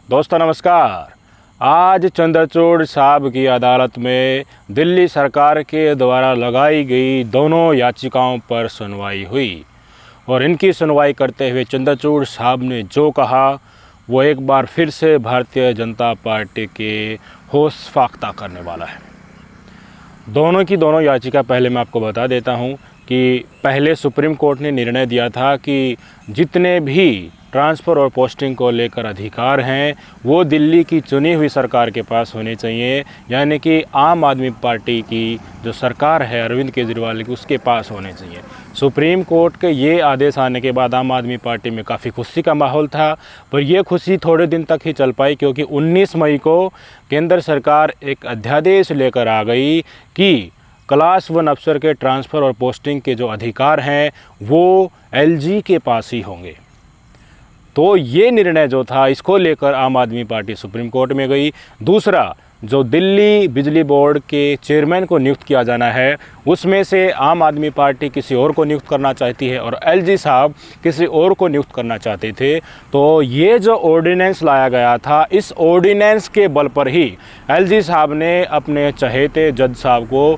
दोस्तों नमस्कार। आज चंद्रचूड़ साहब की अदालत में दिल्ली सरकार के द्वारा लगाई गई दोनों याचिकाओं पर सुनवाई हुई और इनकी सुनवाई करते हुए चंद्रचूड़ साहब ने जो कहा वो एक बार फिर से भारतीय जनता पार्टी के होश फाख्ता करने वाला है। दोनों की दोनों याचिका पहले मैं आपको बता देता हूं कि पहले सुप्रीम कोर्ट ने निर्णय दिया था कि जितने भी ट्रांसफ़र और पोस्टिंग को लेकर अधिकार हैं वो दिल्ली की चुनी हुई सरकार के पास होने चाहिए, यानी कि आम आदमी पार्टी की जो सरकार है अरविंद केजरीवाल की उसके पास होने चाहिए। सुप्रीम कोर्ट के ये आदेश आने के बाद आम आदमी पार्टी में काफ़ी खुशी का माहौल था, पर यह खुशी थोड़े दिन तक ही चल पाई क्योंकि 19 मई को केंद्र सरकार एक अध्यादेश लेकर आ गई कि क्लास 1 अफसर के ट्रांसफ़र और पोस्टिंग के जो अधिकार हैं वो एलजी के पास ही होंगे। तो ये निर्णय जो था इसको लेकर आम आदमी पार्टी सुप्रीम कोर्ट में गई। दूसरा, जो दिल्ली बिजली बोर्ड के चेयरमैन को नियुक्त किया जाना है उसमें से आम आदमी पार्टी किसी और को नियुक्त करना चाहती है और एलजी साहब किसी और को नियुक्त करना चाहते थे। तो ये जो ऑर्डिनेंस लाया गया था इस ऑर्डिनेंस के बल पर ही एलजी साहब ने अपने चहेते जज साहब को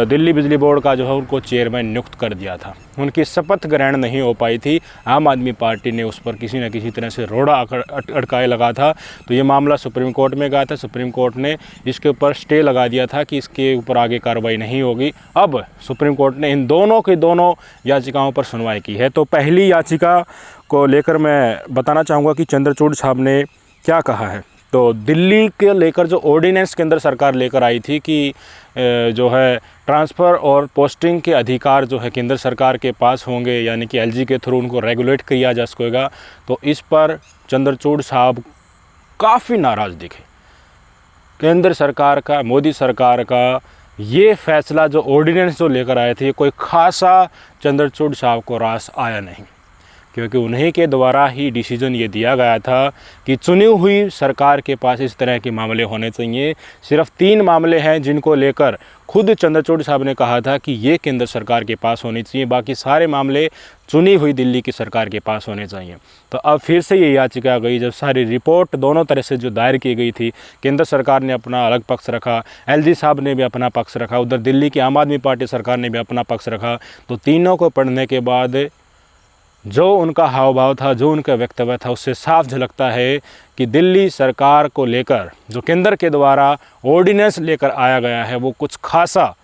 दिल्ली बिजली बोर्ड का जो है उनको चेयरमैन नियुक्त कर दिया था। उनकी शपथ ग्रहण नहीं हो पाई थी। आम आदमी पार्टी ने उस पर किसी न किसी तरह से रोड़ा अटकाए लगा था। तो ये मामला सुप्रीम कोर्ट में गया था। सुप्रीम कोर्ट ने इसके ऊपर स्टे लगा दिया था कि इसके ऊपर आगे कार्रवाई नहीं होगी। अब सुप्रीम कोर्ट ने इन दोनों की दोनों याचिकाओं पर सुनवाई की है। तो पहली याचिका को लेकर मैं बताना चाहूँगा कि चंद्रचूड़ साहब ने क्या कहा है। तो दिल्ली के लेकर जो ऑर्डिनेंस केंद्र सरकार लेकर आई थी कि जो है ट्रांसफ़र और पोस्टिंग के अधिकार जो है केंद्र सरकार के पास होंगे, यानी कि एलजी के थ्रू उनको रेगुलेट किया जा सकेगा। तो इस पर चंद्रचूड़ साहब काफ़ी नाराज़ दिखे। केंद्र सरकार का, मोदी सरकार का ये फैसला जो ऑर्डिनेंस जो लेकर आए थे कोई खासा चंद्रचूड़ साहब को रास आया नहीं, क्योंकि उन्हीं के द्वारा ही डिसीजन ये दिया गया था कि चुनी हुई सरकार के पास इस तरह के मामले होने चाहिए। सिर्फ 3 मामले हैं जिनको लेकर खुद चंद्रचूड़ साहब ने कहा था कि ये केंद्र सरकार के पास होने चाहिए, बाकी सारे मामले चुनी हुई दिल्ली की सरकार के पास होने चाहिए। तो अब फिर से ये याचिका गई, जब सारी रिपोर्ट दोनों तरह से जो दायर की गई थी, केंद्र सरकार ने अपना अलग पक्ष रखा, एलजी साहब ने भी अपना पक्ष रखा, उधर दिल्ली की आम आदमी पार्टी सरकार ने भी अपना पक्ष रखा। तो तीनों को पढ़ने के बाद जो उनका हाव भाव था, जो उनका वक्तव्य था, उससे साफ झलकता है कि दिल्ली सरकार को लेकर जो केंद्र के द्वारा ऑर्डिनेंस लेकर आया गया है वो कुछ खासा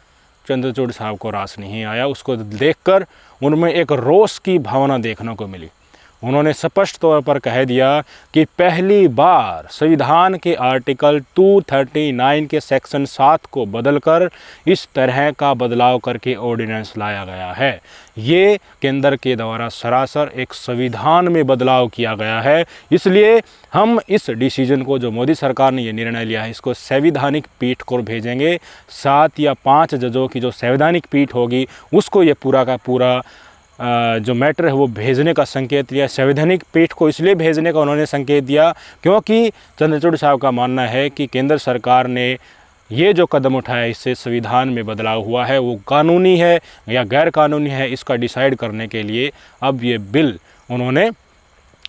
चंद्रचूड़ साहब को रास नहीं आया। उसको देखकर उनमें एक रोष की भावना देखने को मिली। उन्होंने स्पष्ट तौर पर कह दिया कि पहली बार संविधान के आर्टिकल 239 के सेक्शन 7 को बदलकर इस तरह का बदलाव करके ऑर्डिनेंस लाया गया है। ये केंद्र के द्वारा सरासर एक संविधान में बदलाव किया गया है। इसलिए हम इस डिसीजन को, जो मोदी सरकार ने ये निर्णय लिया है, इसको संवैधानिक पीठ को भेजेंगे। 7 या 5 जजों की जो संवैधानिक पीठ होगी उसको ये पूरा का पूरा जो मैटर है वो भेजने का संकेत दिया। संवैधानिक पीठ को इसलिए भेजने का उन्होंने संकेत दिया क्योंकि चंद्रचूड़ साहब का मानना है कि केंद्र सरकार ने ये जो कदम उठाया इससे संविधान में बदलाव हुआ है, वो कानूनी है या गैर कानूनी है, इसका डिसाइड करने के लिए अब ये बिल उन्होंने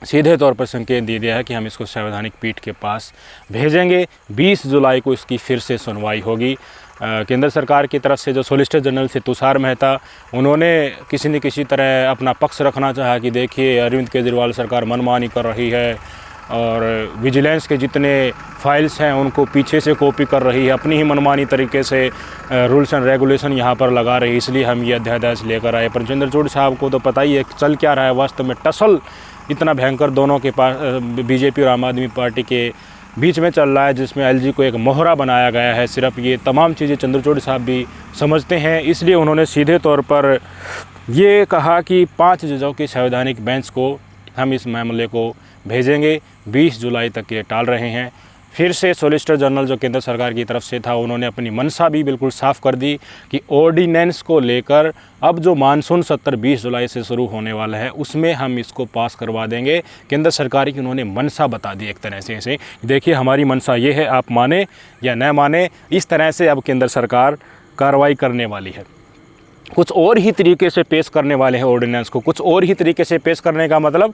सीधे तौर पर संकेत दे दिया है कि हम इसको संवैधानिक पीठ के पास भेजेंगे। 20 जुलाई को इसकी फिर से सुनवाई होगी। केंद्र सरकार की तरफ से जो सॉलिसिटर जनरल से तुषार मेहता, उन्होंने किसी न किसी तरह अपना पक्ष रखना चाहा कि देखिए अरविंद केजरीवाल सरकार मनमानी कर रही है और विजिलेंस के जितने फाइल्स हैं उनको पीछे से कॉपी कर रही है, अपनी ही मनमानी तरीके से रूल्स एंड रेगुलेशन यहाँ पर लगा रही है, इसलिए हम ये अध्यादेश लेकर आए। पर चंद्रचूड़ साहब को तो पता ही है चल क्या रहा है। वास्तव में टसल इतना भयंकर दोनों के पास, बीजेपी और आम आदमी पार्टी के बीच में चल रहा है, जिसमें एलजी को एक मोहरा बनाया गया है। सिर्फ ये तमाम चीज़ें चंद्रचूड़ साहब भी समझते हैं, इसलिए उन्होंने सीधे तौर पर ये कहा कि 5 जजों की संवैधानिक बेंच को हम इस मामले को भेजेंगे। 20 जुलाई तक ये टाल रहे हैं। फिर से सॉलिसिटर जनरल जो केंद्र सरकार की तरफ से था, उन्होंने अपनी मंशा भी बिल्कुल साफ कर दी कि ऑर्डिनेंस को लेकर अब जो मानसून सत्र 20 जुलाई से शुरू होने वाला है उसमें हम इसको पास करवा देंगे। केंद्र सरकार की उन्होंने मंशा बता दी एक तरह से देखिए हमारी मंशा ये है, आप माने या न माने, इस तरह से अब केंद्र सरकार कार्रवाई करने वाली है। कुछ और ही तरीके से पेश करने वाले हैं ऑर्डिनेंस को। कुछ और ही तरीके से पेश करने का मतलब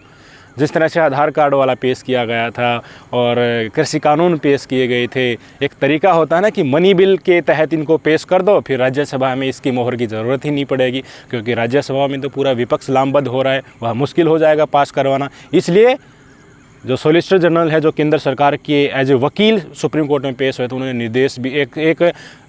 जिस तरह से आधार कार्ड वाला पेश किया गया था और कृषि कानून पेश किए गए थे, एक तरीका होता है ना कि मनी बिल के तहत इनको पेश कर दो, फिर राज्यसभा में इसकी मोहर की ज़रूरत ही नहीं पड़ेगी, क्योंकि राज्यसभा में तो पूरा विपक्ष लामबंद हो रहा है, वह मुश्किल हो जाएगा पास करवाना। इसलिए जो सॉलिसिटर जनरल है, जो केंद्र सरकार के एज ए वकील सुप्रीम कोर्ट में पेश हुए थे, उन्होंने निर्देश भी एक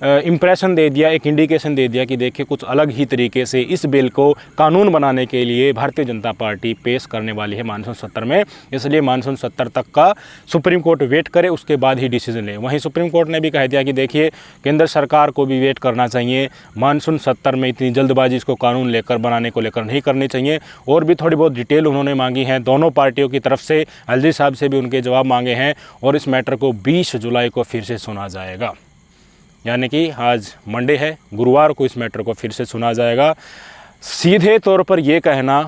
इम्प्रेशन दे दिया, एक इंडिकेशन दे दिया कि देखिए कुछ अलग ही तरीके से इस बिल को कानून बनाने के लिए भारतीय जनता पार्टी पेश करने वाली है मानसून सत्र में। इसलिए मानसून सत्र तक का सुप्रीम कोर्ट वेट करे, उसके बाद ही डिसीजन ले। वहीं सुप्रीम कोर्ट ने भी कह दिया कि देखिए केंद्र सरकार को भी वेट करना चाहिए, मानसून सत्र में इतनी जल्दबाजी इसको कानून लेकर बनाने को लेकर नहीं करनी चाहिए। और भी थोड़ी बहुत डिटेल उन्होंने मांगी है दोनों पार्टियों की तरफ से, एलजी साहब से भी उनके जवाब मांगे हैं, और इस मैटर को 20 जुलाई को फिर से सुना जाएगा। यानी कि आज मंडे है, गुरुवार को इस मैटर को फिर से सुना जाएगा। सीधे तौर पर यह कहना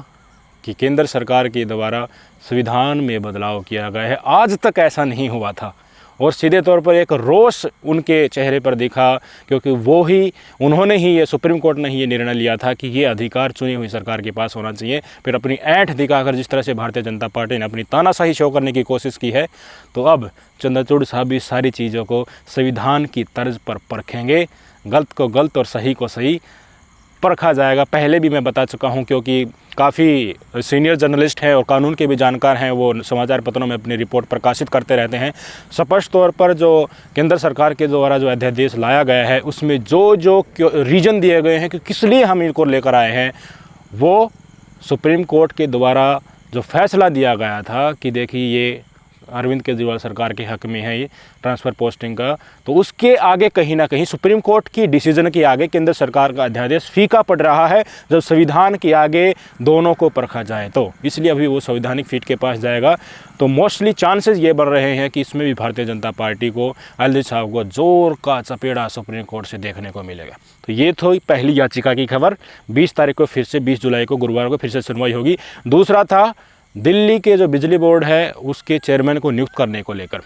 कि केंद्र सरकार के द्वारा संविधान में बदलाव किया गया है, आज तक ऐसा नहीं हुआ था, और सीधे तौर पर एक रोष उनके चेहरे पर दिखा, क्योंकि उन्होंने ही ये, सुप्रीम कोर्ट ने ही ये निर्णय लिया था कि ये अधिकार चुनी हुई सरकार के पास होना चाहिए। फिर अपनी ऐंठ दिखाकर जिस तरह से भारतीय जनता पार्टी ने अपनी तानाशाही शो करने की कोशिश की है, तो अब चंद्रचूड़ साहब भी सारी चीज़ों को संविधान की तर्ज पर परखेंगे, गलत को गलत और सही को सही परखा जाएगा। पहले भी मैं बता चुका हूं, क्योंकि काफ़ी सीनियर जर्नलिस्ट हैं और कानून के भी जानकार हैं, वो समाचार पत्रों में अपनी रिपोर्ट प्रकाशित करते रहते हैं। स्पष्ट तौर पर जो केंद्र सरकार के द्वारा जो अध्यादेश लाया गया है, उसमें जो रीजन दिए गए हैं कि किस लिए हम इनको लेकर आए हैं, वो सुप्रीम कोर्ट के द्वारा जो फैसला दिया गया था कि देखिए ये अरविंद केजरीवाल सरकार के हक में है ये ट्रांसफ़र पोस्टिंग का, तो उसके आगे कहीं ना कहीं सुप्रीम कोर्ट की डिसीजन के आगे केंद्र सरकार का अध्यादेश फीका पड़ रहा है, जब संविधान के आगे दोनों को परखा जाए तो। इसलिए अभी वो संवैधानिक फीट के पास जाएगा, तो मोस्टली चांसेस ये बढ़ रहे हैं कि इसमें भी भारतीय जनता पार्टी को, एलजी साहब को जोर का चपेड़ा सुप्रीम कोर्ट से देखने को मिलेगा। तो ये थी पहली याचिका की खबर। 20 तारीख को फिर से, 20 जुलाई को गुरुवार को फिर से सुनवाई होगी। दूसरा था दिल्ली के जो बिजली बोर्ड है उसके चेयरमैन को नियुक्त करने को लेकर।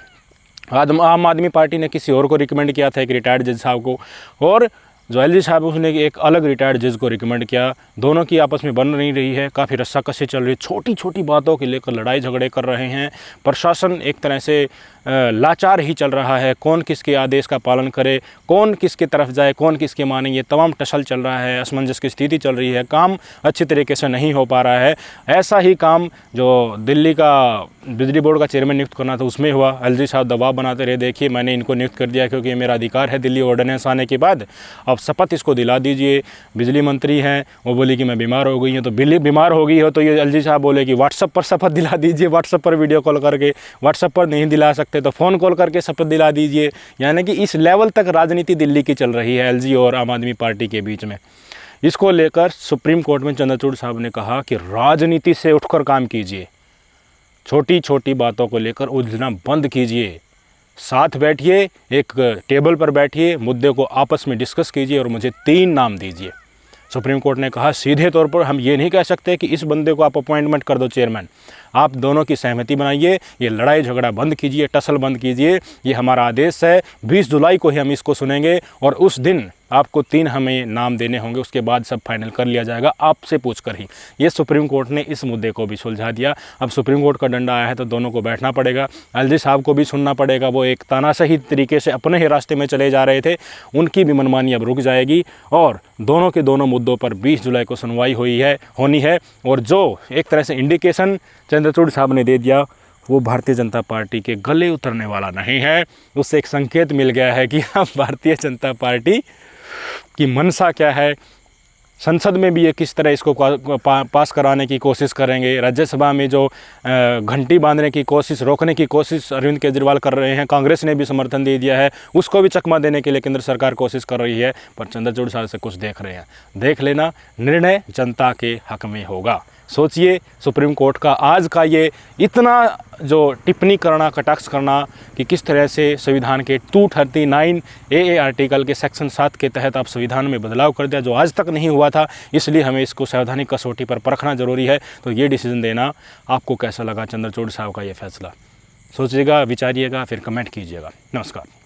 आम आदमी पार्टी ने किसी और को रिकमेंड किया था, एक रिटायर्ड जज साहब को, और जो एलजी साहब उसने एक अलग रिटायर्ड जज को रिकमेंड किया। दोनों की आपस में बन नहीं रही है, काफ़ी रस्साकसी चल रही है, छोटी छोटी बातों के लेकर लड़ाई झगड़े कर रहे हैं। प्रशासन एक तरह से लाचार ही चल रहा है, कौन किसके आदेश का पालन करे, कौन किसकी तरफ जाए, कौन किसके माने, ये तमाम टसल चल रहा है, असमंजस की स्थिति चल रही है, काम अच्छी तरीके से नहीं हो पा रहा है। ऐसा ही काम जो दिल्ली का बिजली बोर्ड का चेयरमैन नियुक्त करना था उसमें हुआ। एलजी साहब दबाव बनाते रहे, देखिए मैंने इनको नियुक्त कर दिया क्योंकि ये मेरा अधिकार है दिल्ली ऑर्डिनेंस आने के बाद, अब शपथ इसको दिला दीजिए। बिजली मंत्री हैं, वो बोली कि मैं बीमार हो गई हूँ, तो बिल्ली बीमार हो गई हो तो ये एलजी साहब बोले कि व्हाट्सएप पर शपथ दिला दीजिए, व्हाट्सएप पर वीडियो कॉल करके, व्हाट्सएप पर नहीं दिला सकते तो फ़ोन कॉल करके शपथ दिला दीजिए। यानी कि इस लेवल तक राजनीति दिल्ली की चल रही है एलजी और आम आदमी पार्टी के बीच में। इसको लेकर सुप्रीम कोर्ट में चंद्रचूड़ साहब ने कहा कि राजनीति से उठकर काम कीजिए, छोटी छोटी बातों को लेकर उलझना बंद कीजिए, साथ बैठिए, एक टेबल पर बैठिए, मुद्दे को आपस में डिस्कस कीजिए और मुझे 3 नाम दीजिए। सुप्रीम कोर्ट ने कहा सीधे तौर पर हम ये नहीं कह सकते कि इस बंदे को आप अपॉइंटमेंट कर दो चेयरमैन, आप दोनों की सहमति बनाइए, ये लड़ाई झगड़ा बंद कीजिए, टसल बंद कीजिए, ये हमारा आदेश है। 20 जुलाई को ही हम इसको सुनेंगे और उस दिन आपको 3 हमें नाम देने होंगे, उसके बाद सब फाइनल कर लिया जाएगा आपसे पूछकर ही। ये सुप्रीम कोर्ट ने इस मुद्दे को भी सुलझा दिया। अब सुप्रीम कोर्ट का डंडा आया है तो दोनों को बैठना पड़ेगा, एलजी साहब को भी सुनना पड़ेगा, वो एक तानाशाही तरीके से अपने ही रास्ते में चले जा रहे थे, उनकी भी मनमानी अब रुक जाएगी और दोनों के दोनों मुद्दों पर 20 जुलाई को सुनवाई होनी है। और जो एक तरह से इंडिकेशन चंद्रचूड़ साहब ने दे दिया वो भारतीय जनता पार्टी के गले उतरने वाला नहीं है। उससे एक संकेत मिल गया है कि अब भारतीय जनता पार्टी की मंशा क्या है, संसद में भी ये किस तरह इसको पास कराने की कोशिश करेंगे, राज्यसभा में जो घंटी बांधने की कोशिश, रोकने की कोशिश अरविंद केजरीवाल कर रहे हैं, कांग्रेस ने भी समर्थन दे दिया है, उसको भी चकमा देने के लिए केंद्र सरकार कोशिश कर रही है। पर चंद्रचूड़ साहब से कुछ देख रहे हैं, देख लेना, निर्णय जनता के हक में होगा। सोचिए सुप्रीम कोर्ट का आज का ये इतना जो टिप्पणी करना, कटाक्ष करना कि किस तरह से संविधान के 239 AA आर्टिकल के सेक्शन 7 के तहत आप संविधान में बदलाव कर दिया जो आज तक नहीं हुआ था, इसलिए हमें इसको संवैधानिक कसौटी पर परखना ज़रूरी है। तो ये डिसीजन देना आपको कैसा लगा चंद्रचूड़ साहब का ये फैसला, सोचिएगा, विचारिएगा, फिर कमेंट कीजिएगा। नमस्कार।